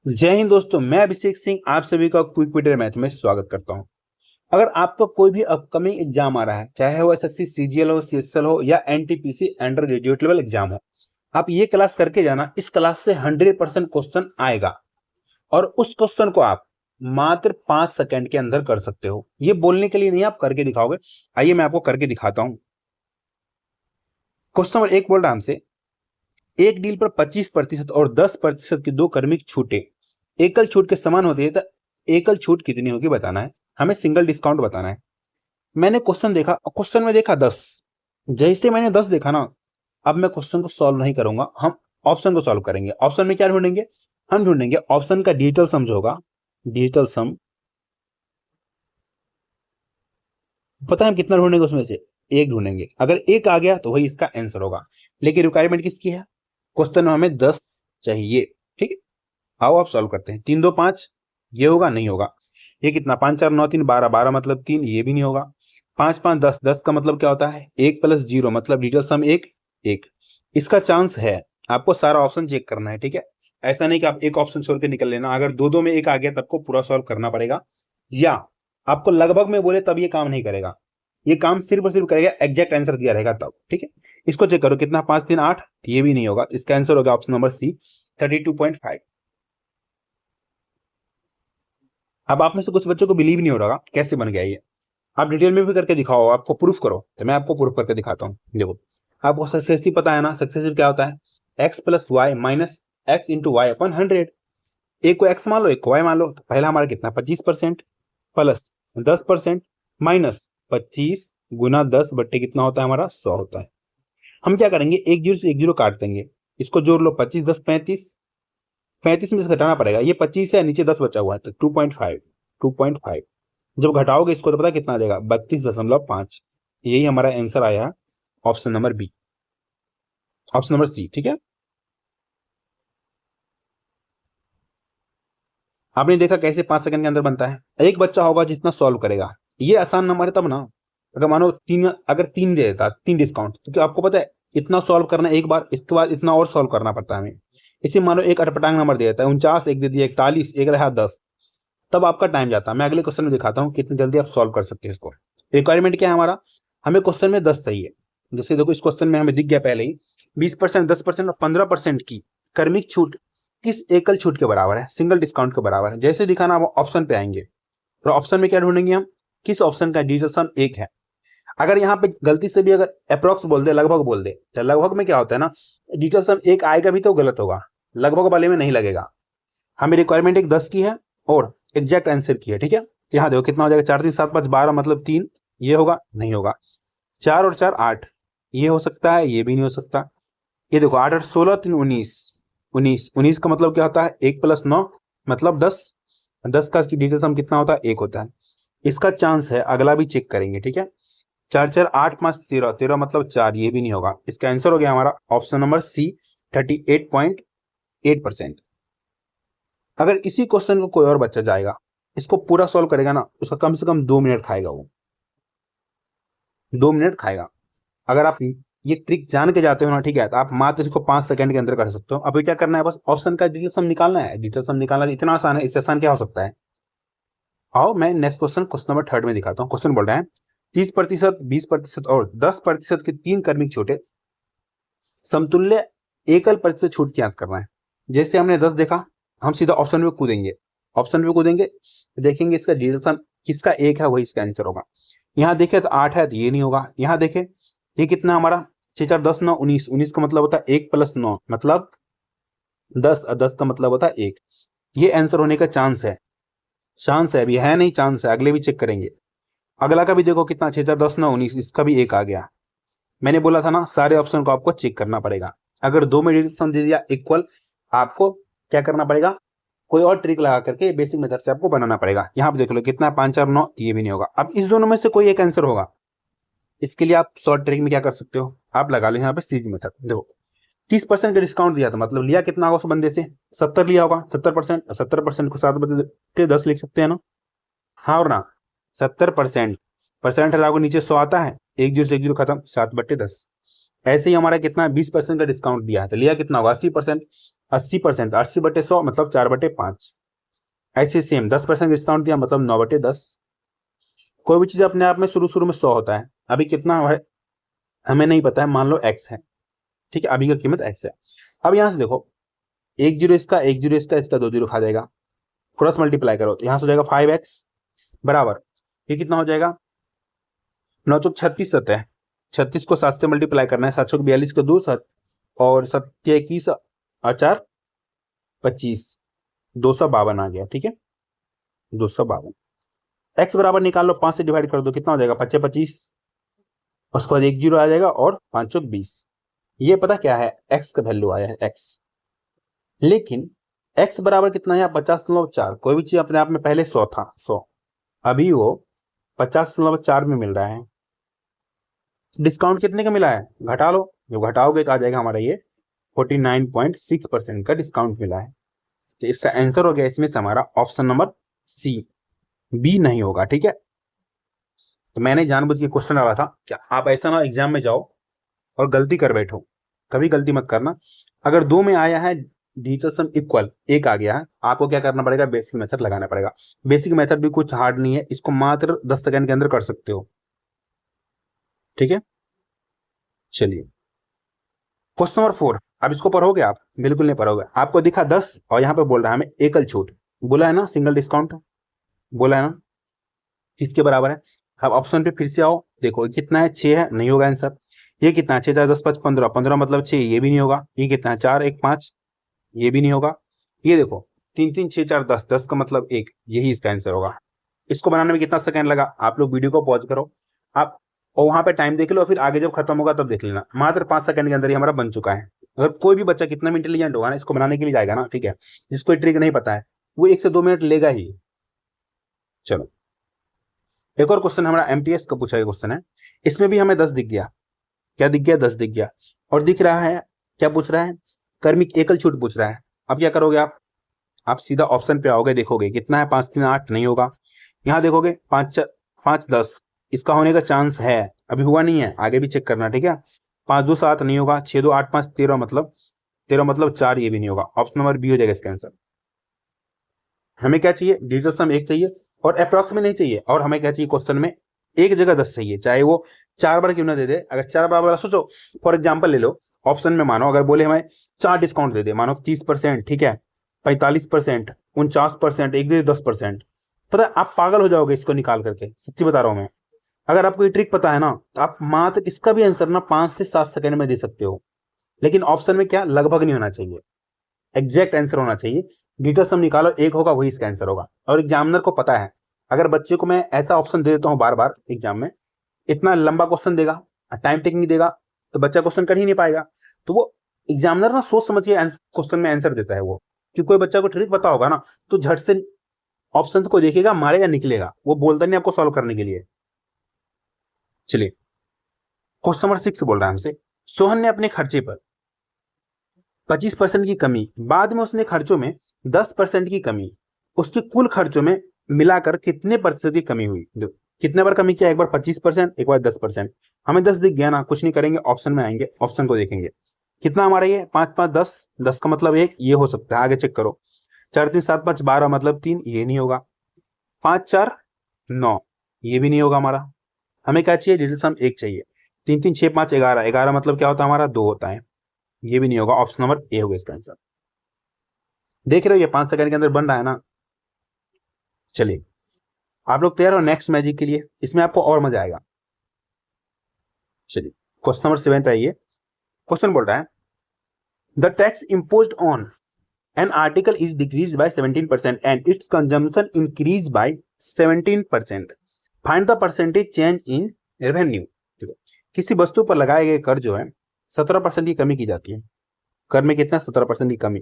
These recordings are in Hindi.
जय हिंद दोस्तों, मैं अभिषेक सिंह आप सभी का क्विक विटर मैथ में स्वागत करता हूं। अगर आपका कोई भी अपकमिंग एग्जाम आ रहा है, चाहे वो एसएससी सीजीएल हो, सीएसएल हो या NTPC under graduate level exam हो, आप ये क्लास करके जाना। इस क्लास से 100% क्वेश्चन आएगा और उस क्वेश्चन को आप मात्र 5 सेकंड के अंदर कर सकते हो। ये बोलने के लिए नहीं, आप करके दिखाओगे। आइए मैं आपको करके दिखाता हूं। क्वेश्चन नंबर 1 बोल रहा हमसे, एक डील पर 25% और 10% की दो क्रमिक छूटें एकल छूट के समान होती है, तो एकल छूट कितनी होगी बताना है। हमें सिंगल डिस्काउंट बताना है। मैंने क्वेश्चन देखा, क्वेश्चन में देखा 10। जैसे मैंने 10 देखा ना, अब मैं क्वेश्चन को सॉल्व नहीं करूंगा, हम ऑप्शन को सॉल्व करेंगे। ऑप्शन में क्या ढूंढेंगे? हम ढूंढेंगे ऑप्शन का डिजिटल सम जो होगा, डिजिटल सम। पता है हम कितना ढूंढेंगे? उसमें से एक ढूंढेंगे। अगर एक आ गया तो वही इसका आंसर होगा। लेकिन रिक्वायरमेंट किसकी है? क्वेश्चन में हमें 10 चाहिए। ठीक है, आओ आप सॉल्व करते हैं। 3 2 5, ये होगा? नहीं होगा। ये कितना? 5 4 9 3 12, 12 मतलब 3, ये भी नहीं होगा। 5 5 10, 10 का मतलब क्या होता है? 1 + 0 मतलब डिजिटल सम 1 1। इसका चांस है। आपको सारा ऑप्शन चेक करना है। ठीक है, ऐसा नहीं कि आप एक ऑप्शन छोड़ के निकल लेना। अगर दो दो में एक आ गया तब को पूरा सॉल्व करना पड़ेगा, या आपको लगभग में बोले तब ये काम नहीं करेगा। ये काम सिर्फ और सिर्फ करेगा एग्जैक्ट आंसर दिया रहेगा तब। ठीक है, इसको चेक करो। कितना? 5 3 8, ये भी नहीं होगा। इसका आंसर होगा ऑप्शन नंबर सी, 32.5। अब आप में से कुछ बच्चों को बिलीव नहीं हो रहा कैसे बन गया ये। आप डिटेल में भी करके दिखाओ, आपको प्रूफ करो। तो मैं आपको प्रूफ करके दिखाता हूँ। देखो, आपको सक्सेसिव पता है ना? सक्सेसिव क्या होता है? x + y - x × y / 100। एक को x मान लो, एक को y मान लो। तो पहला हमारा कितना? 25% प्लस 10% माइनस 25 गुना 10 बट्टे कितना होता है हमारा? 100 होता है। हम क्या करेंगे? एक जीरो से एक जीरो काट देंगे। इसको जोड़ लो, 25 10 35, 35 में से घटाना पड़ेगा। ये 25 है, नीचे 10 बचा हुआ है, तो 2.5 2.5। जब घटाओगे इसको तो पता कितना आ जाएगा? 32.5। यही हमारा आंसर आया, option number B, option number C. ठीक है, आपने देखा कैसे 5 सेकंड के अंदर बनता है। एक बच्चा होगा जितना सॉल्व करेगा। ये आसान नंबर है तब ना। अगर मानो अगर 3 दे देता, 3 डिस्काउंट, तो क्या आपको पता है इतना सॉल्व करना एक बार, इसके बाद इतना और सॉल्व करना पड़ता है हमें। इसी मानो एक अटपटांग नंबर दे देता है 49, एक दे दिया 41, एक रहा 10, तब आपका टाइम जाता है। मैं अगले क्वेश्चन में दिखाता हूँ कितनी जल्दी आप सॉल्व कर सकते हैं इसको। रिक्वायरमेंट क्या है हमारा? हमें क्वेश्चन में 10 चाहिए। जैसे देखो, इस क्वेश्चन में हमें दिख गया पहले ही 20%, 10% और 15% की क्रमिक छूट किस एकल छूट के बराबर है? सिंगल डिस्काउंट के बराबर है। जैसे दिखाना, आप ऑप्शन पे आएंगे और ऑप्शन में क्या ढूंढेंगे हम? किस ऑप्शन का डिजिटल सम 1 है। अगर यहाँ पे गलती से भी अगर अप्रोक्स बोल दे, लगभग बोल दे, तो लगभग में क्या होता है ना, डिजिटल सम 1 आएगा भी तो गलत होगा, लगभग वाले में नहीं लगेगा। हमें रिक्वायरमेंट एक 10 की है और एग्जैक्ट आंसर की है। ठीक है, यहाँ देखो कितना हो जाएगा? 4 3 7 5 12 मतलब 3, ये होगा? नहीं होगा। 4 और 4 8, ये हो सकता है? ये भी नहीं हो सकता। ये देखो 8 8 16 3 19, 19 19 का मतलब क्या होता है? 1 + 9 मतलब 10, 10 का डिजिटल सम कितना होता है? 1 होता है। इसका चांस है। अगला भी चेक करेंगे। ठीक है, 4 4 8 5 13, 13 मतलब 4, ये भी नहीं होगा। इसका आंसर हो गया हमारा ऑप्शन नंबर सी, 38.8%। अगर इसी क्वेश्चन को कोई और बच्चा जाएगा, इसको पूरा सॉल्व करेगा ना, उसका कम से कम 2 मिनट खाएगा। वो 2 मिनट खाएगा। अगर आप ये ट्रिक जान के जाते हो ना, ठीक है, तो आप मात्र इसको 5 सेकंड के अंदर कर सकते हो। अभी क्या करना है? बस ऑप्शन का डिजिटल सम निकालना है। डिजिटल सम निकालना इतना आसान है, इससे आसान क्या हो सकता है? आओ मैं नेक्स्ट क्वेश्चन नंबर 3 में दिखाता हूँ। क्वेश्चन बोल रहा है 30%, 20% और 10% के 3 क्रमिक छूटे समतुल्य एकल प्रतिशत छूट की जांच करना है। जैसे हमने 10 देखा, हम सीधा ऑप्शन में कूदेंगे। ऑप्शन में कूदेंगे, देखेंगे इसका डिजिटल सम किसका 1 है, वही इसका आंसर होगा। यहाँ देखे तो 8 है, तो ये नहीं होगा। यहाँ देखे ये कितना हमारा? 6 4 10 9 19, 19 का मतलब होता है 1 + 9 मतलब 10, और 10 का मतलब होता है 1। ये आंसर होने का चांस है। चांस है, अभी है नहीं, चांस है। अगले भी चेक करेंगे। अगला का भी देखो कितना? 6 4 10 9 19, इसका भी 1 आ गया। मैंने बोला था ना, सारे ऑप्शन को आपको चेक करना पड़ेगा। अगर दो में डिजिटल सम दे दिया इक्वल, आपको क्या करना पड़ेगा? कोई और ट्रिक लगा करके बेसिक मेथड से आपको बनाना पड़ेगा। यहाँ पे देख लो कितना? 5 4 9, ये भी नहीं होगा। अब इस दोनों में से कोई एक आंसर होगा। इसके लिए आप शॉर्ट ट्रिक में क्या कर सकते हो? आप लगा लो यहाँ पे सीजी मेथड। देखो 30% का डिस्काउंट दिया था, मतलब लिया कितना होगा उस बंदे से? 70 लिया होगा। 70%, 70% को 7 बटे 10 लिख सकते हैं ना? हाँ और ना? 70% परसेंट हटाओगे नीचे 100 आता है, एक जीरो से एक जीरो खत्म, 7/10। ऐसे ही हमारा कितना 20% का डिस्काउंट दिया है, तो लिया कितना होगा 80%। 80%, 80/100 मतलब 4/5। ऐसे सेम 10% डिस्काउंट दिया मतलब 9/10। कोई भी चीज अपने आप में शुरू शुरू में 100 होता है, अभी कितना है हमें नहीं पता है, मान लो x है, ठीक है, अभी का कीमत x है। अब यहां से देखो, एक जीरो इसका, एक जीरो इसका, इसका 2 जीरो खा जाएगा, क्रॉस मल्टीप्लाई करो तो यहां से हो जाएगा 5x बराबर, ये कितना हो जाएगा 9 चौक 36 सतह, 36 को 7 से मल्टीप्लाई करना है, 7 चौक 42 को 2 7 और 7 21 और 4 25, 252 आ गया, ठीक है 252। x बराबर निकाल लो, 5 से डिवाइड कर दो, कितना हो जाएगा 25 25, उसके बाद एक जीरो आ जाएगा और 5 चौक 20। ये पता क्या है, x का वैल्यू आया है x। लेकिन x बराबर कितना है 50.4, कोई भी चीज अपने आप में पहले 100 था, 100, अभी वो 50.4 में मिल रहा है। डिस्काउंट कितने का मिला है, घटा लो, जो घटाओगे तो आ जाएगा हमारा ये 49.6% का डिस्काउंट मिला है। तो इसका आंसर हो गया इसमें से हमारा ऑप्शन नंबर सी, बी नहीं होगा, ठीक है। तो मैंने जानबूझ के क्वेश्चन डाला था, क्या आप ऐसा ना एग्जाम में जाओ और गलती कर बैठो, कभी गलती मत करना। अगर 2 में आया है डिजिटल सम इक्वल 1 आ गया है, आपको क्या करना पड़ेगा, बेसिक मेथड लगाना पड़ेगा। बेसिक मेथड भी कुछ हार्ड नहीं है, इसको मात्र 10 सेकंड के अंदर कर सकते हो, ठीक है। चलिए क्वेश्चन नंबर 4, अब इसको पढ़ोगे आप, बिल्कुल नहीं पढ़ोगे, आपको दिखा 10 और यहाँ पे बोल रहा है हमें एकल छूट, बोला है ना सिंगल डिस्काउंट, बोला है ना, किसके बराबर है। अब ऑप्शन पे फिर से आओ, देखो ये कितना है 6 है, नहीं होगा आंसर। ये कितना है 6 4 10 5 15, 15 मतलब 6, ये भी नहीं होगा। ये कितना है 4 1 5, ये भी नहीं होगा। ये देखो 3 3 6 4 10, 10 का मतलब 1, यही इसका आंसर होगा। इसको बनाने में कितना सेकंड लगा, आप लोग वीडियो को पॉज करो आप, और वहां पे टाइम देख लो, फिर आगे जब खत्म होगा तब देख लेना। मात्र 5 सेकंड के अंदर ही हमारा बन चुका है। अगर कोई भी बच्चा कितना भी इंटेलिजेंट होगा ना, इसको बनाने के लिए जाएगा ना, ठीक है, जिसको ट्रिक नहीं पता है वो 1 से 2 मिनट लेगा ही। चलो एक और क्वेश्चन हमारा एमटीएस का पूछा गया क्वेश्चन है, इसमें भी हमें 10 दिख गया, क्या दिख गया 10 दिख गया, और दिख रहा है क्या पूछ रहा है, कर्मिक एकल छूट पूछ रहा है। अब क्या करोगे आप सीधा ऑप्शन पे आओगे, देखोगे कितना है 5 3 8, नहीं होगा। यहाँ देखोगे 5 5 10, इसका होने का चांस है, अभी हुआ नहीं है, आगे भी चेक करना, ठीक है। 5 2 7 नहीं होगा, 6 2 8 5 13 मतलब 4, ये भी नहीं होगा। ऑप्शन नंबर बी हो जाएगा इसका आंसर। हमें क्या चाहिए, डिजिटल सम 1 चाहिए और अप्रॉक्स में नहीं चाहिए, और हमें क्या चाहिए क्वेश्चन में एक जगह 10 चाहिए, चाहे वो 4 बार क्यों ना दे दे। अगर 4 बार वाला सोचो, फॉर एग्जाम्पल ले लो, ऑप्शन में मानो अगर बोले हमें 4 डिस्काउंट दे दे, मानो 30%, ठीक है, 45%, 49%, एक दे 10%, पता है आप पागल हो जाओगे इसको निकाल करके, सच्ची बता रहा हूं मैं। अगर आपको ये ट्रिक पता है ना, तो आप मात्र इसका भी आंसर ना 5 से 7 सेकंड में दे सकते हो। लेकिन ऑप्शन में क्या, लगभग नहीं होना चाहिए, एग्जैक्ट आंसर होना चाहिए। डिजिटल सम निकालो 1 होगा, वही इसका आंसर होगा। और एग्जामिनर को पता है, अगर बच्चे को मैं ऐसा ऑप्शन दे देता हूँ बार बार एग्जाम में, इतना लंबा क्वेश्चन देगा, टाइम टेकिंग देगा, तो बच्चा क्वेश्चन कर ही नहीं पाएगा। तो वो एग्जामिनर ना सोच समझ के क्वेश्चन में आंसर देता है वो, कि कोई बच्चा को ट्रिक पता होगा ना, तो झट से ऑप्शन को देखेगा, मारेगा निकलेगा, वो बोलता नहीं आपको सॉल्व करने के लिए। चलिए क्वेश्चन नंबर 6 बोल रहा है हमसे, सोहन ने अपने खर्चे पर 25% की कमी, बाद में उसने खर्चों में 10% की कमी, उसके कुल खर्चों में मिलाकर कितने प्रतिशत की कमी हुई। कितने बार कमी किया, एक बार 25%, एक बार 10%। हमें 10 दिख गया ना, कुछ नहीं करेंगे, ऑप्शन में आएंगे, ऑप्शन को देखेंगे कितना हमारा ये 5 5 10, 10 का मतलब 1, ये हो सकता है, आगे चेक करो। 4 3 7 5 12 मतलब 3, ये नहीं होगा। 5 4 9, ये भी नहीं होगा हमारा। हमें क्या चाहिए, डिजिटल सम 1 चाहिए। 3 3 6 5 11, 11 मतलब क्या होता है हमारा 2 होता है, ये भी नहीं होगा। ऑप्शन नंबर ए होगा इसका आंसर। देख रहे हो ये 5 सेकंड के अंदर बन रहा है ना। चलिए आप लोग तैयार हो नेक्स्ट मैजिक के लिए, इसमें आपको और मजा आएगा। चलिए क्वेश्चन नंबर 7 पे आइए। क्वेश्चन बोल रहा है, the tax imposed on an article is decrease bye 17% and it's consumption increase by 17%, find the percentage change in revenue. किसी वस्तु पर लगाए गए कर जो है 17% की कमी की जाती है, कर में कितना 17% की कमी,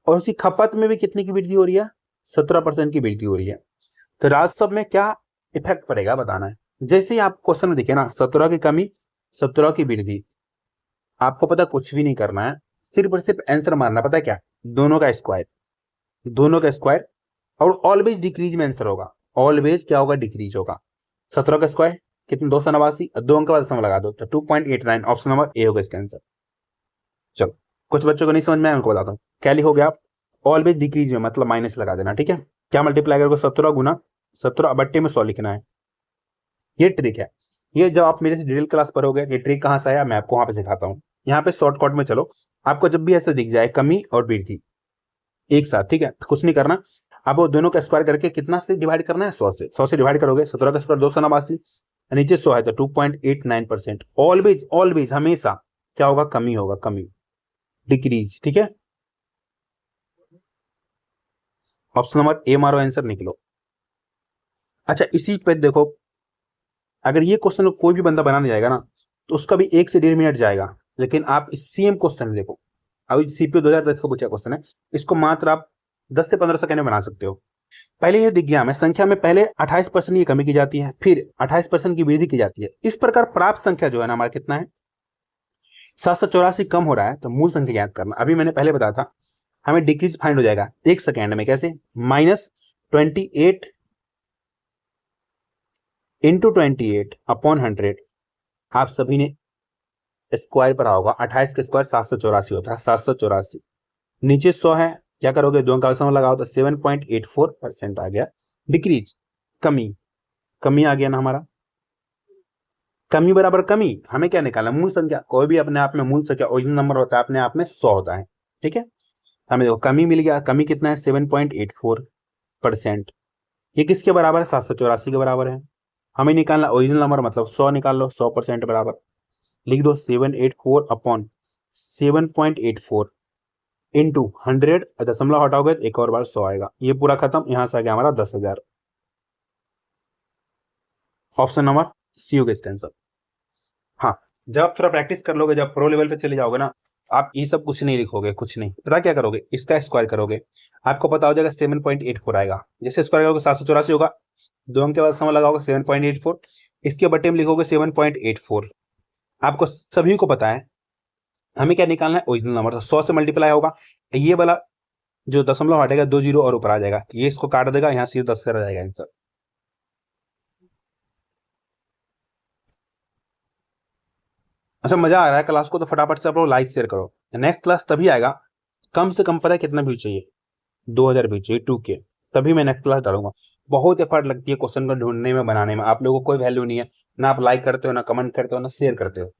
और उसकी खपत में भी कितने की वृद्धि हो रही है, 17% की वृद्धि हो रही है। तो राजस्व में क्या इफेक्ट पड़ेगा बताना है। जैसे ही आप क्वेश्चन में दिखे ना 17 की कमी 17 की वृद्धि, आपको पता कुछ भी नहीं करना है, सिर्फ और सिर्फ आंसर मारना। पता है क्या, दोनों का स्क्वायर, दोनों का स्क्वायर, और ऑलवेज डिक्रीज में आंसर होगा, ऑलवेज क्या होगा, डिक्रीज होगा। 17 का स्क्वायर कितने 289, 2 अंक का दशमलव लगा दो तो 2.89। ऑप्शन नंबर ए होगा इसका आंसर। चलो, कुछ बच्चों को नहीं समझ में आया उनको बताता हूँ। क्या लिखोगे आप? ऑलवेज डिक्रीज में मतलब माइनस लगा देना, ठीक है। क्या मल्टीप्लाई करोगे? 17 गुना 17 बट्टे में 100 लिखना है। ये ट्रिक है। ये जब आप मेरे से डिटेल क्लास पढ़ोगे, ये ट्रिक कहाँ से आया मैं आपको वहां पे सिखाता हूँ। यहाँ पे शॉर्टकट में चलो, आपको जब भी ऐसे दिख जाए कमी और वृद्धि एक साथ, ठीक है, तो कुछ नहीं करना, अब वो दोनों का स्क्वायर करके कितना से डिवाइड करना है? 100 से। 100 से डिवाइड करोगे, 17 का स्क्वायर 289, नीचे 100 है तो 2.89%। ऑलवेज ऑलवेज हमेशा क्या होगा? कमी होगा, कमी, डिक्रीज, ठीक है। ऑप्शन नंबर ए मारो, आंसर निकलो। अच्छा, इसी पे देखो, अगर ये क्वेश्चन कोई भी बंदा बनाने जाएगा ना तो उसका भी 1 से 1.5 मिनट जाएगा, लेकिन आप सेम क्वेश्चन देखो, अभी सीपीयू 2010 का पूछा क्वेश्चन है, इसको मात्र आप 10 से 15 सेकंड में बना सकते हो। पहले ये दिख गया हमें, संख्या में पहले 28% की कमी की जाती है, फिर 28% की वृद्धि की जाती है। इस प्रकार प्राप्त संख्या जो है ना हमारा कितना है? 784 कम हो रहा है, तो मूल संख्या ज्ञात करना। अभी मैंने पहले बताया था, हमें डिक्रीज फाइंड हो जाएगा 1 सेकेंड में। कैसे? -28 इंटू 28 अपॉन 100। आप सभी ने स्क्वायर पढ़ा होगा, 28 का स्क्वायर 784 होता है, 784। नीचे 100 है, क्या करोगे? 2 का सम लगाओ तो 7.84% आ गया। डिक्रीज, कमी, कमी आ गया ना हमारा। कमी बराबर कमी, हमें क्या निकालना? मूल संख्या। कोई भी अपने आप में मूल संख्या ओरिजिनल नंबर होता है, अपने आप में 100 होता है, ठीक है। हमें देखो कमी मिल गया। कमी कितना है? 7.84%। ये किसके बराबर है? 784 के बराबर है। हमें निकालना ओरिजिनल नंबर, मतलब 100 निकाल लो, 100% बराबर। लिख दो 784 अपॉन 7.84 इंटू 100, दशमलव हटाओगे तो एक और बार 100 आएगा। ये पूरा खत्म, यहां से आ गया हमारा 10,000। ऑप्शन नंबर सी होगा इसका आंसर। हाँ, जब आप थोड़ा प्रैक्टिस कर लोगे, जब प्रो लेवल पे चले जाओगे ना, आप ये सब कुछ नहीं लिखोगे, कुछ नहीं। पता क्या करोगे? इसका स्क्वायर करोगे, आपको पता हो जाएगा 7.84 आएगा। जैसे स्क्वायर करोगे 784 होगा, 2 अंक के बाद समय लगाओगे 7.84, इसके बटे में लिखोगे 7.84। आपको सभी को पता है हमें क्या निकालना है? Original number. तो 100 से मल्टीप्लाई होगा, ये वाला जो दशमलव हटेगा 2 जीरो और ऊपर आ जाएगा, ये इसको काट देगा, यहाँ से 10 कर जाएगा आंसर। अच्छा, मजा आ रहा है क्लास को तो फटाफट से आप लोग लाइक शेयर करो। नेक्स्ट क्लास तभी आएगा, कम से कम पता है कितना व्यू चाहिए? 2000 व्यू चाहिए, 2K, तभी मैं नेक्स्ट क्लास डालूंगा। बहुत एफर्ट लगती है क्वेश्चन को ढूंढने में, बनाने में। आप लोगों को कोई वैल्यू नहीं है, ना आप लाइक करते हो, ना कमेंट करते हो, ना शेयर करते हो।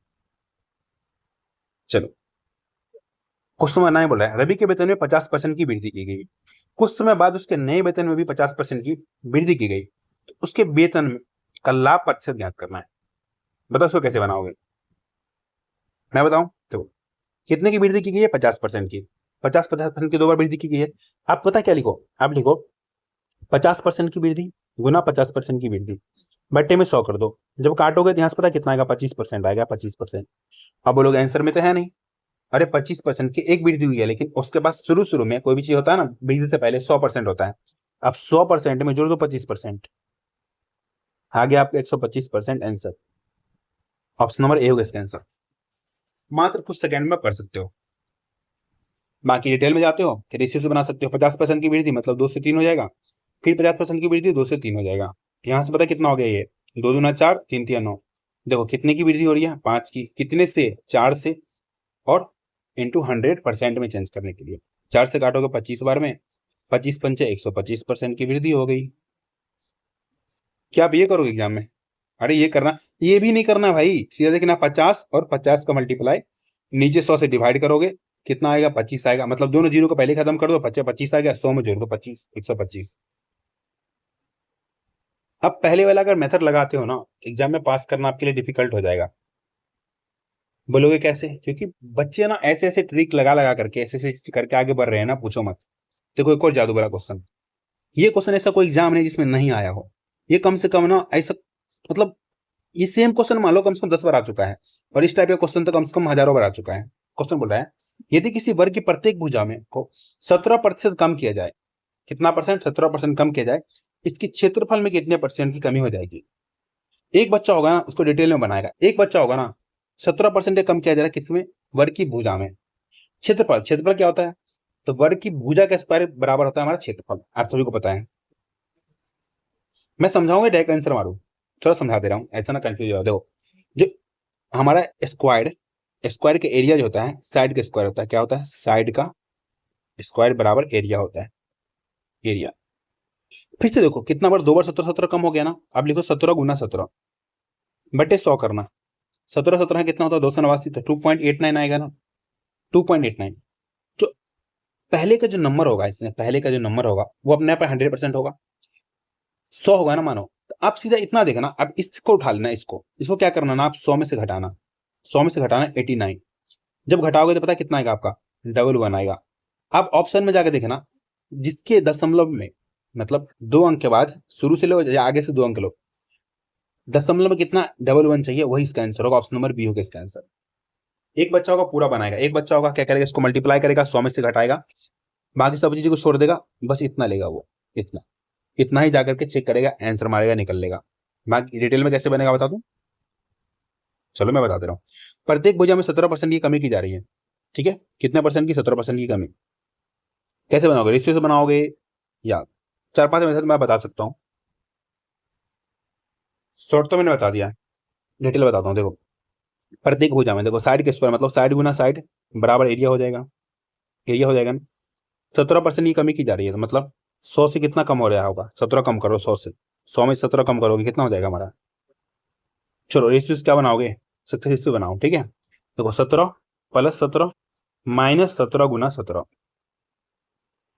चलो, कुछ समय नहीं बोल रहा है, रवि के वेतन में 50% की वृद्धि की गई। कुछ समय बाद उसके नए वेतन में भी 50% की वृद्धि की गई, तो उसके वेतन में का लाभ प्रतिशत ज्ञात करना है। बताओ उसको कैसे बनाओगे? मैं बताऊं? तो कितने की वृद्धि की गई है? 50% की। 50% की 2 बार वृद्धि की गई है। आप पता क्या लिखो? आप लिखो 50% की वृद्धि गुना 50% की वृद्धि बट्टे में 100 कर दो। जब काटोगे तो यहाँ से पता कितना आएगा? 25% आएगा, 25%। अब बोलोगे आंसर में तो है नहीं। अरे 25% की एक वृद्धि हुई है, लेकिन उसके बाद शुरू शुरू में कोई भी चीज होता है ना, वृद्धि से पहले 100% होता है। अब 100% में जोड़ दो 25%, आ गया आपका 125% आंसर। ऑप्शन नंबर ए होगा इसका आंसर। मात्र कुछ सेकंड में पढ़ सकते हो। बाकी डिटेल में जाते हो तो रेशियो से बना सकते हो। 50% की वृद्धि मतलब 2 से 3 हो जाएगा, फिर 50% की वृद्धि 2 से 3 हो जाएगा। यहाँ से पता कितना हो गया? ये 2 दूना 4, 3 तिया 9। देखो कितने की वृद्धि हो रही है? 5 की। कितने से? 4 से, और इंटू 100% में चेंज करने के लिए 4 से काटोगे 25 बार में, 25 पंचे 125% की वृद्धि हो गई। क्या आप ये करोगे एग्जाम में? अरे ये करना, ये भी नहीं करना भाई, सीधा देखना 50 और 50 का मल्टीप्लाई, नीचे 100 से डिवाइड करोगे, कितना आएगा? 25 आएगा। मतलब दोनों जीरो को पहले खत्म कर दो, 25 25 आ गया, 100 में जोड़ दो 25, 125। अब पहले वाला अगर मेथड लगाते हो ना, एग्जाम में पास करना आपके लिए डिफिकल्ट हो जाएगा। बोलोगे कैसे? क्योंकि बच्चे ना ऐसे ऐसे ट्रिक लगा लगा करके, ऐसे ऐसे करके आगे बढ़ रहे हैं ना, पूछो मत। देखो एक और जादू वाला क्वेश्चन, ये क्वेश्चन ऐसा कोई एग्जाम नहीं जिसमें नहीं आया हो। ये कम से कम ना ऐसा, मतलब ये सेम क्वेश्चन मान लो कम से कम 10 बार आ चुका है, और इस टाइप का क्वेश्चन तो कम से कम हजारों बार आ चुका है। क्वेश्चन बोल रहा है, यदि किसी वर्ग की प्रत्येक भुजा में को 17% कम किया जाए, कितना परसेंट? 17% कम किया जाए, इसकी क्षेत्रफल में कितने परसेंट की कमी हो जाएगी? एक बच्चा होगा ना, उसको डिटेल में बनाएगा। एक बच्चा होगा ना, 17% कम किया जा रहा है किसमें? वर्ग की भुजा में। क्षेत्रफल, क्षेत्रफल क्या होता है? तो वर्ग की भुजा का स्क्वायर बराबर होता है हमारा क्षेत्रफल। आप सभी को पता है। मैं समझाऊंगा, डायरेक्ट आंसर मारू। थोड़ा समझा दे रहा हूँ, ऐसा ना कंफ्यूज हो। देखो, जो हमारा स्क्वायर के एरिया जो होता है साइड का स्क्वायर होता है, क्या होता है, साइड का स्क्वायर बराबर एरिया होता है, एरिया। फिर से देखो कितना बार, 2 बार 17 17 कम हो गया ना। अब लिखो 17 गुना 17 बटे 100 करना। 17 17 कितना होता है, 289, तो 2.89 आएगा ना, 2.89। जो पहले का जो नंबर होगा, इसमें पहले का जो नंबर होगा वो अपने आप 100% होगा, 100 होगा ना मानो। तो आप सीधा इतना देखना, अब इसको उठा लेना, इसको क्या करना ना, आप 100 में से घटाना, 100 में से घटाना 89। जब घटाओगे तो पता कितना आएगा आपका, डबल 1 आएगा। आप ऑप्शन में जाकर देखना, जिसके दशमलव में, मतलब 2 अंक के बाद शुरू से लो या आगे से 2 अंक लो, दशमलव में कितना डबल 1 चाहिए, वही इसका आंसर होगा। ऑप्शन नंबर बी होगा इसका आंसर। एक बच्चा होगा पूरा बनाएगा, एक बच्चा होगा क्या करेगा, इसको मल्टीप्लाई करेगा, 100 में से घटाएगा, बाकी सब चीजों को छोड़ देगा, बस इतना लेगा वो, इतना इतना ही जाकर के चेक करेगा, आंसर मारेगा, निकल लेगा। बाकी डिटेल में कैसे बनेगा बता दूं, चलो मैं बता दे रहा हूँ। प्रत्येक भुजा में 17% की कमी की जा रही है, ठीक है, कितने परसेंट की, 17% की कमी। कैसे बनाओगे, रेशियो से बनाओगे या 4-5 मेथड मैं बता सकता हूँ, शॉर्ट तो मैंने बता दिया, डिटेल बताता हूँ। देखो, प्रत्येक भुजा में देखो, साइड के स्क्वायर मतलब साइड गुना साइड बराबर एरिया हो जाएगा, एरिया हो जाएगा ना। 17% की कमी की जा रही है, तो मतलब 100 से कितना कम हो रहा होगा, 17 कम करो 100 से, 100 में 17 कम करोगे कितना हो जाएगा हमारा। चलो रेशियो क्या बनाओगे, सक्सेस बनाओ, ठीक है। देखो 17 प्लस 17 माइनस 17 गुना 17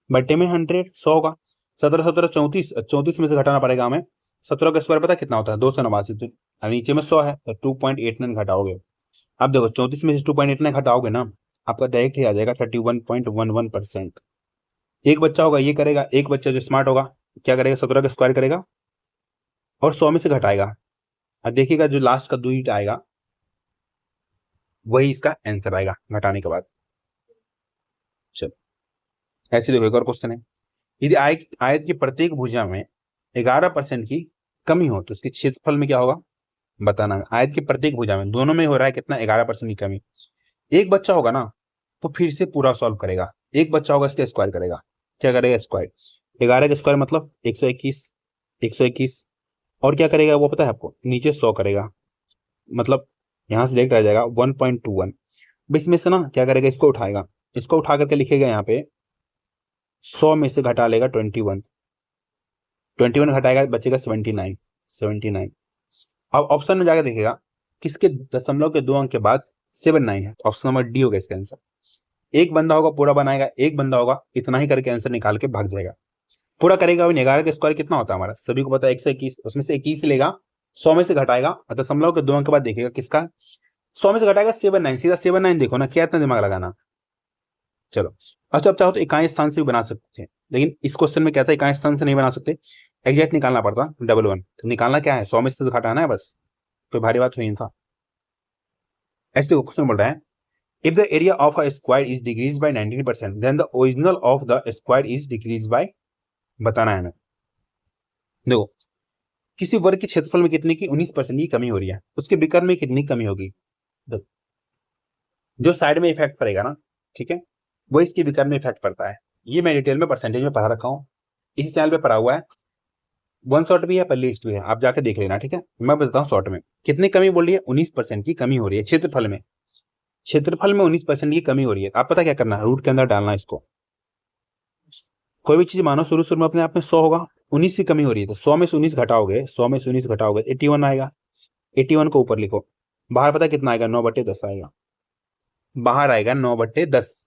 बट्टे में 100, 100 होगा। 17 17 34, 34 में से घटाना पड़ेगा हमें। 17 का स्क्वायर पता कितना होता है, 289, तो नीचे में 100 है तो 2.89 घटाओगे। अब देखो 34 में से 2.89 घटाओगे ना, आपका डायरेक्ट ही आ जाएगा 31.11%। एक बच्चा होगा ये करेगा, एक बच्चा जो स्मार्ट होगा क्या करेगा, 17 का स्क्वायर करेगा और 100 में से घटाएगा, और देखिएगा जो लास्ट का 2 आएगा वही इसका आंसर आएगा घटाने के बाद। चलो ऐसे देखो, एक और क्वेश्चन है, यदि आयत की प्रत्येक भुजा में 11% की कमी हो तो उसके क्षेत्रफल में क्या होगा बताना है। आयत की प्रत्येक भुजा में, दोनों में हो रहा है कितना, 11% की कमी। एक बच्चा होगा ना तो फिर से पूरा सॉल्व करेगा, एक बच्चा होगा इसका स्क्वायर करेगा, क्या करेगा, स्क्वायर। 11 का स्क्वायर मतलब 121, 121 और क्या करेगा वो पता है आपको, नीचे 100 करेगा, मतलब यहां से डायरेक्ट आ जाएगा 1.21। इसमें से ना क्या करेगा, इसको उठाएगा, इसको उठा करके लिखेगा यहाँ पे 100 में से घटा लेगा 21, 21 घटाएगा बचेगा 79, 79। अब ऑप्शन में जाकर देखेगा किसके दशमलव के 2 अंक के बाद 79 है, ऑप्शन नंबर डी होगा इसका आंसर। एक बंदा होगा पूरा बनाएगा, एक बंदा होगा इतना ही करके आंसर निकाल के भाग जाएगा, पूरा करेगा। 11 का स्क्वायर कितना होता है हमारा, सभी को पता है 121, उसमें से 21 लेगा, 100 में से घटाएगा और दशमलव के 2 अंक के बाद देखेगा किसका, 100 में से घटाएगा 79, सीधा 79 देखो ना, क्या इतना दिमाग लगाना। चलो अच्छा, अब चाहो तो इकाई स्थान से भी बना सकते हैं, लेकिन इस क्वेश्चन में क्या था, इकाई स्थान से नहीं बना सकते, एग्जैक्ट निकालना पड़ता, डबल 1। तो निकालना क्या है, 100 में से घटाना है बस, कोई भारी बात हुई था। ऐसे क्वेश्चन बोल रहा है, if the area of a square is decrease by 19% then the original of the square is decrease by, बताना है हमें। देखो किसी वर्ग के क्षेत्रफल में कितने की 19% की कमी हो रही है, उसके विकर्ण में कितनी कमी होगी। जो साइड में इफेक्ट पड़ेगा ना, ठीक है, वो इसके विकर्ण में इफेक्ट पड़ता है। ये मैं डिटेल में परसेंटेज में पढ़ा रखा हूँ, इसी चैनल पे पढ़ा हुआ है, 1 शॉट भी है पर लिस्ट भी है, आप जाके देख लेना, ठीक है। मैं बताता हूँ शॉर्ट में कितनी कमी बोल रही है, 19% की कमी हो रही है क्षेत्रफल में, क्षेत्रफल में 19% की कमी हो रही है। आप पता क्या करना है, रूट के अंदर डालना है इसको। कोई भी चीज मानो शुरू शुरू में अपने आप में 100 होगा, 19 की कमी हो रही है, तो 100 में से 19 घटाओगे, 100 में से 19 घटाओगे 81 आएगा, 81 को ऊपर लिखो, बाहर पता कितना आएगा, 9/10 आएगा, बाहर आएगा 9/10।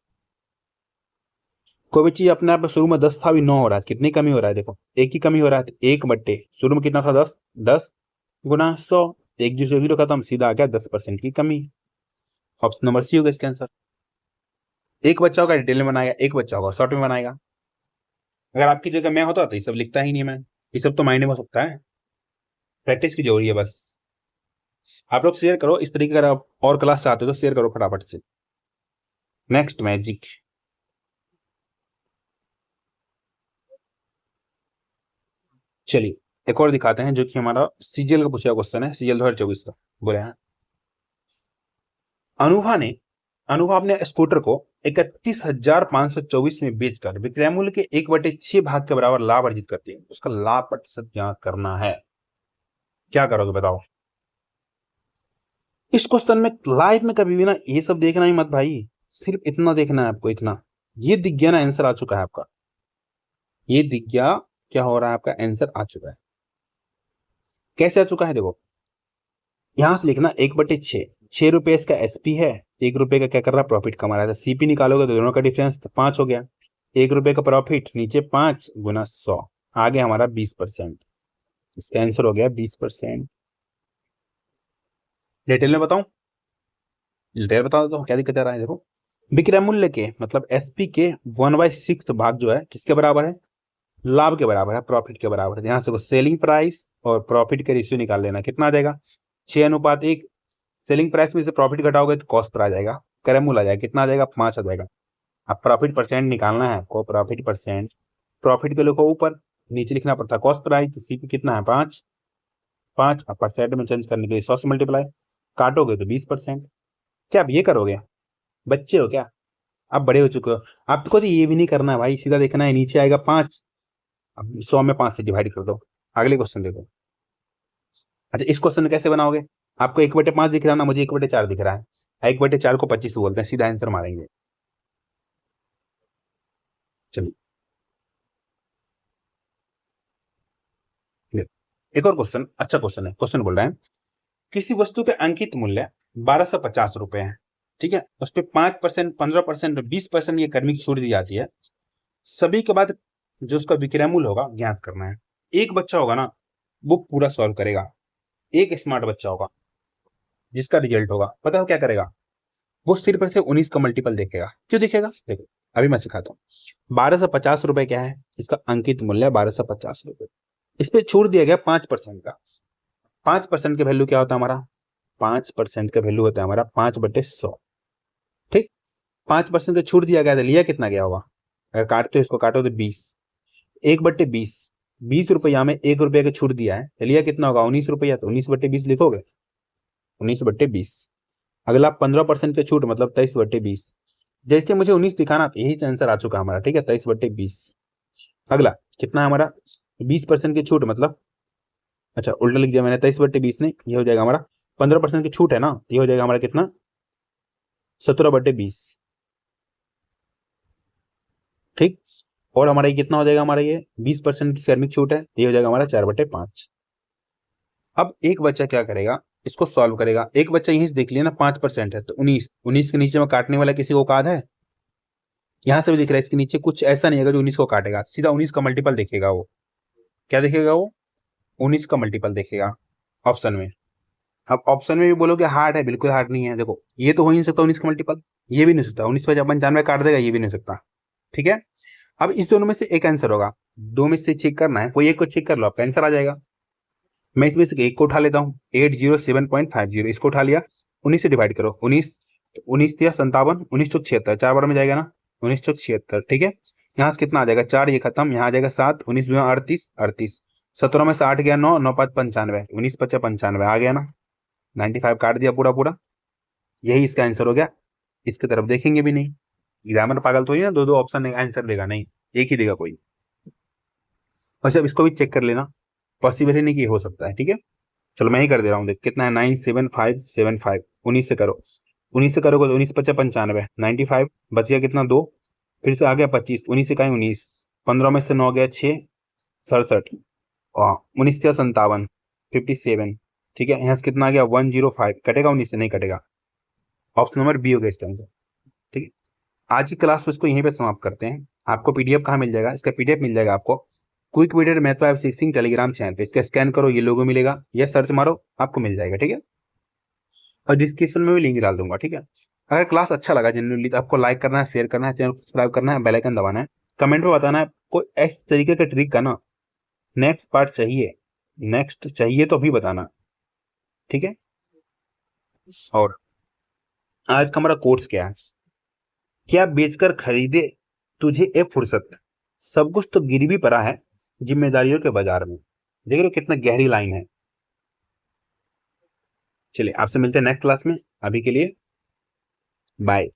कोई भी चीज अपने आप में शुरू में 10 था, अभी 9 हो रहा है, कितनी कमी हो रहा है, देखो एक की कमी हो रहा है, 1 शुरू में कितना था 10, 10 गुना 100, एक जो जीरो खत्म, सीधा आ गया 10% की कमी। ऑप्शन नंबर सी होगा इसका आंसर। एक बच्चा होगा डिटेल में बनाएगा, एक बच्चा होगा शॉर्ट में बनाएगा। अगर आपकी जगह मैं होता तो ये सब लिखता ही नहीं मैं, ये सब तो मायने हो सकता है, प्रैक्टिस की जरूरी है बस। आप लोग शेयर करो इस तरीके का, अगर आप और क्लास चाहते हो तो शेयर करो फटाफट से। नेक्स्ट मैजिक, चलिए एक और दिखाते हैं, जो कि हमारा सीजीएल का पूछा क्वेश्चन है, सीजीएल 2024 का। बोले हैं अनुभा अपने स्कूटर को 31,524 में बेचकर विक्रय मूल्य के 1/6 भाग के बराबर लाभ अर्जित करती है, उसका लाभ प्रतिशत ज्ञात करना है। क्या करोगे बताओ। इस क्वेश्चन में लाइफ में कभी भी ना ये सब देखना ही मत भाई, सिर्फ इतना देखना है आपको, इतना। ये दिख गया ना, आंसर आ चुका है आपका। ये दिख गया, क्या हो रहा है आपका, आंसर आ चुका है। कैसे आ चुका है देखो, यहां से लिखना 1/6, 6 रुपए इसका एसपी है, 1 रुपए का क्या कर रहा है, प्रॉफिट कमा रहा है। सीपी निकालोगे तो दोनों का डिफरेंस 5 हो गया। 1 रुपए का प्रॉफिट, नीचे 5 गुना 100, आ गया हमारा 20%। इसका आंसर हो गया 20%। डिटेल में बताऊं, डिटेल बता दो क्या दिक्कत आ रहा है। देखो, विक्रय मूल्य के मतलब एसपी के 1/6 भाग जो है किसके बराबर है, लाभ के बराबर है, प्रॉफिट के बराबर है। ध्यान से सेलिंग प्राइस और प्रॉफिट के रेशियो निकाल लेना, कितना आ जाएगा 6:1। सेलिंग प्राइस में से प्रॉफिट घटाओगे तो कॉस्ट पर आ जाएगा, क्रय मूल्य आ जाएगा, कितना आ जाएगा 5 आ जाएगा। अब प्रॉफिट परसेंट निकालना है आपको, प्रॉफिट परसेंट, प्रॉफिट के लिखो ऊपर, नीचे लिखना पड़ता कॉस्ट प्राइस, तो सीपी कितना है 5, 5 अब परसेंट में चेंज करने के लिए 100 से मल्टीप्लाई, काटोगे तो 20%। क्या आप ये करोगे, बच्चे हो क्या, आप बड़े हो चुके हो। आपको तो ये भी नहीं करना है भाई, सीधा देखना है नीचे आएगा 5, अब 100 में 5 से डिवाइड कर दो। अगले क्वेश्चन देखो। अच्छा, इस क्वेश्चन में कैसे बनाओगे, आपको 1/5 दिख रहा है ना, मुझे 1/4 दिख रहा है, 1/4 को 25 बोलते हैं, सीधा आंसर मारेंगे। चलिए एक और क्वेश्चन, अच्छा क्वेश्चन है। क्वेश्चन बोल रहा है किसी वस्तु के अंकित मूल्य 1250 रुपए है, ठीक है, उस पर 5%, 15%, 20% ये कर्मी की छूट दी जाती है। सभी के बाद जो उसका विक्रय मूल्य होगा ज्ञात करना है। एक बच्चा होगा ना, वो पूरा सॉल्व करेगा। एक स्मार्ट बच्चा होगा जिसका रिजल्ट होगा, पता है क्या करेगा, वो सिर्फ से 19 का मल्टीपल देखेगा। क्यों देखेगा, देखो अभी मैं सिखाता हूँ। 1250 रुपए क्या है, इसका अंकित मूल्य 1250 रुपए, इस पे छोड़ दिया गया 5% का। 5% का वैल्यू क्या होता है हमारा, 5% का वैल्यू होता है हमारा 5/100, ठीक। 5% का छूट दिया गया था, लिया कितना गया होगा, अगर काटते हो इसको काटो तो 20, 1/20, 20 रुपया में 1 रुपया का छूट दिया है, तो लिया कितना होगा 19 रुपया, तो 19/20 लिखोगे, 19/20। अगला 15% का छूट मतलब 23/20, जैसे मुझे 19 दिखाना तो यही से आंसर आ चुका हमारा, ठीक है, 23/20। अगला कितना है हमारा, 20% की छूट मतलब, अच्छा उल्टा लिख दिया मैंने, 23/20 नहीं, ये हो जाएगा हमारा 15% की छूट है ना, ये हो जाएगा हमारा कितना, 17/20, ठीक। और हमारा ये कितना हो जाएगा, हमारा ये 20% की कर्मिक छूट है, ये हो जाएगा हमारा 4/5। अब एक बच्चा क्या करेगा, इसको सॉल्व करेगा। एक बच्चा यहीं से देख लिया ना, 5% है तो 19, 19 के नीचे में काटने वाला किसी को औकात है, यहां से भी दिख रहा है इसके नीचे कुछ ऐसा नहीं है जो 19 को काटेगा, सीधा 19 का मल्टीपल देखेगा वो। क्या देखेगा वो, 19 का मल्टीपल देखेगा ऑप्शन में। अब ऑप्शन में भी बोलोगे हार्ड है, बिल्कुल हार्ड नहीं है। देखो ये तो हो ही नहीं सकता 19 का मल्टीपल, ये भी नहीं सकता, 19 पे जब 95 काट देगा, ये भी नहीं सकता, ठीक है। अब इस दोनों में से एक आंसर होगा, दो में से चेक करना है, कोई एक को चेक कर लो, आपका आंसर आ जाएगा। मैं इसमें से एक को उठा लेता हूँ, 807.50, इसको उठा लिया, 19 से डिवाइड करो, 19, 19 या 57, 1976, 4 बार में जाएगा ना, 1976, ठीक है। यहाँ से कितना आ जाएगा 4, ये खत्म, यहाँ आ जाएगा 7, 19 दूना 38, 38, 17 में से 8 गया 9, 9 5 95, 19 5 95 आ गया ना, 95 काट दिया पूरा पूरा, यही इसका आंसर हो गया। इसकी तरफ देखेंगे भी नहीं, एग्जामिनर पागल तो ही ना, दो दो ऑप्शन आंसर देगा, नहीं एक ही देगा कोई। अच्छा इसको भी चेक कर लेना, पॉसिबल ही नहीं कि हो सकता है, ठीक है। चलो मैं ही कर दे रहा हूँ, देख कितना है 97575, 19 से करो, 19 से करोगे तो 19 5 95, 95 बच गया कितना 2, फिर से आ गया 25, 19 से कहीं 19, 15 में से 9 गया 6, 67, और 19 से 57, 57, ठीक है। यहाँ से कितना आ गया 105, कटेगा 19 से, नहीं कटेगा, ऑप्शन नंबर बी हो गया इसका आंसर, ठीक है। आज की क्लास को इसको यहीं पे समाप्त करते हैं। आपको पीडीएफ कहाँ मिल जाएगा, इसका पीडीएफ मिल जाएगा आपको quick video math 5 Telegram channel पे, इसका स्कैन करो, ये लोगो मिलेगा, या सर्च मारो आपको मिल जाएगा, ठीक है। और डिस्क्रिप्शन में भी लिंक डाल दूंगा, ठीक है। अगर क्लास अच्छा लगा जनरली तो आपको लाइक करना है, शेयर करना है, चैनल को सब्सक्राइब करना है, बेल आइकन दबाना है, कमेंट में बताना है कोई इस तरीके का ट्रिक का ना नेक्स्ट पार्ट चाहिए, नेक्स्ट चाहिए तो भी बताना, ठीक है। और आज का हमारा कोर्स क्या है, क्या बेचकर खरीदे तुझे ए फुर्सत, सब कुछ तो गिरवी पड़ा है जिम्मेदारियों के बाजार में। देख रहे हो कितना गहरी लाइन है। चलिए आपसे मिलते हैं नेक्स्ट क्लास में, अभी के लिए बाय।